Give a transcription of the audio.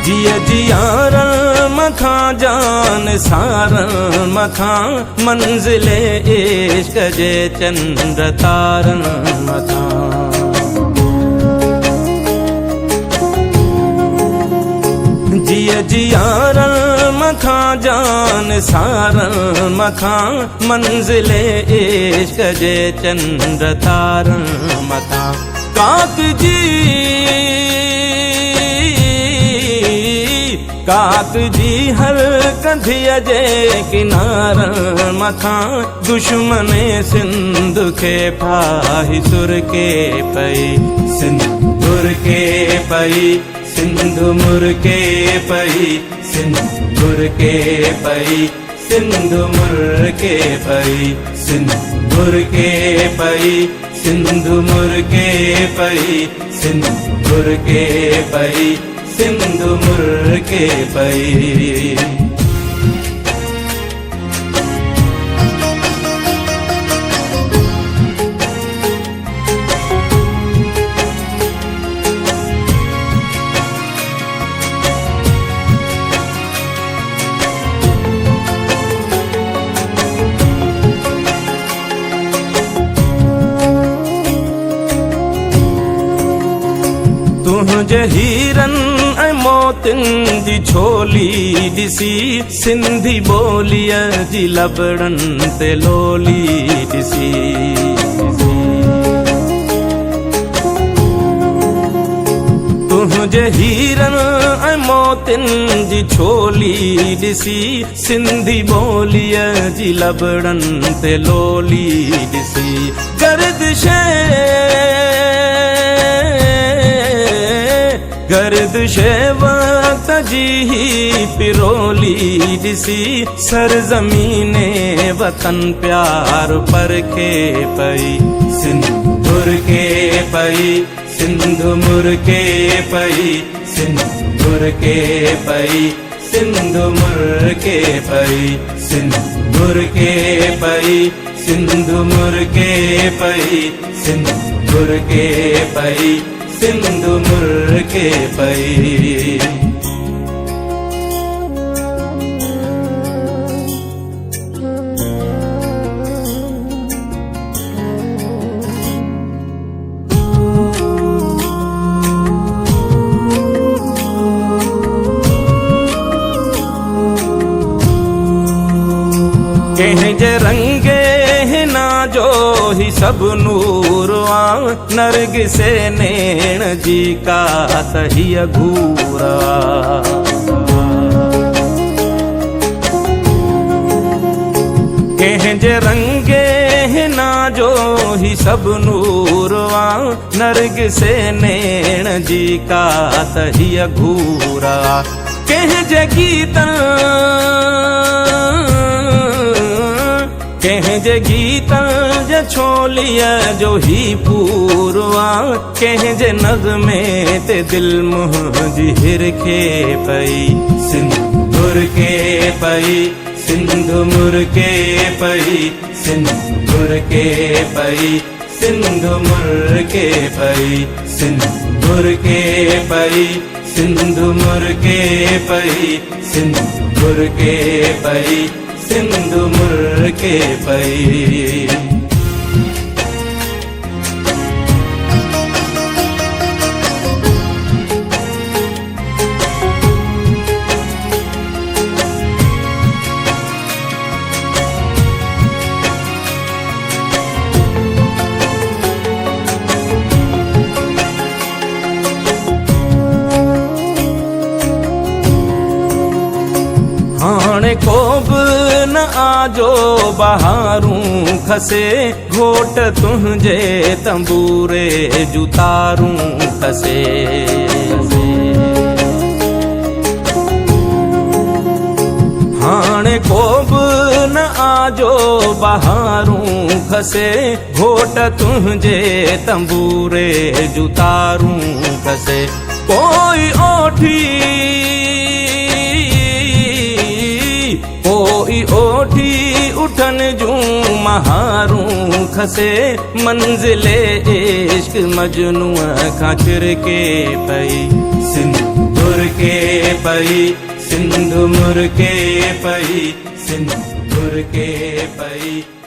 जिय जियारन मखा जान सारन मखा मंजिले इश्क जे चंद्र तारन मखा। जिय जियारन मखा जान सारन मखा मंजिले इश्क जे चंद्र तारन मखा। काक जी हर कधिया जे किनारन मखा दुश्मने सिंध के फाही सुर के पई सिंदूर के पई सिंधु मुर के पई सिंदूर के पई सिंधु मुर के पई सिंदूर के पई सिंधु मुर के पई सिंदूर के पई सिंधु मुर के पई। तुझे हीरन ऐ मोतिन जी छोली दिसी सिंधी बोलिया जी लबड़न ते लोली दिसी। तुझे हीरन ऐ मोतिन जी छोली दिसी सिंधी बोलिया जी लबड़न ते लोली दिसी। गर्दिशे वक्त जी पिरोली दिसी सरजमीने वतन प्यार पर के पई सिंदूर के पई सिंधु मुर के पई सिंदूर के पई सिंधु मुर के पई सिंदूर के पई सिंधु मुर के पई सिंदूर के पई सिंधु मुर के पई। कहीं जे रंगे ना जो ही सब नूर नरग से नैण जी का तहिया घूरा। कहीं जे रंगे ना जो ही सब नूरवा नरग से नैण जी का तहिया घूरा। कहीं जे गीतन कहीं जे गीतन जे छोलिया जो ही पूरवा। कहीं जे नगमे ते दिल मुझ हिर के पई सिंदूर के पई सिंधु मुर के पई सिंदूर के पई सिंधु मुर के पई सिंदूर के पई सिंधु मुर के पई सिंदूर के पई सिंधु मुर के पई। हाणे को न आजो बहारूं खसे घोट तुझे तंबूरे जुतारूं खसे। हाणे को न आजो बहारूं खसे घोट तुझे तंबूरे जुतारूं खसे। कोई ओठी उठन जूं महारूं खसे मंजिले इश्क मजनू खां चिर के पई सिंदूर मुरके पई सिंधु मुरके पई सिंधु मुरके पई।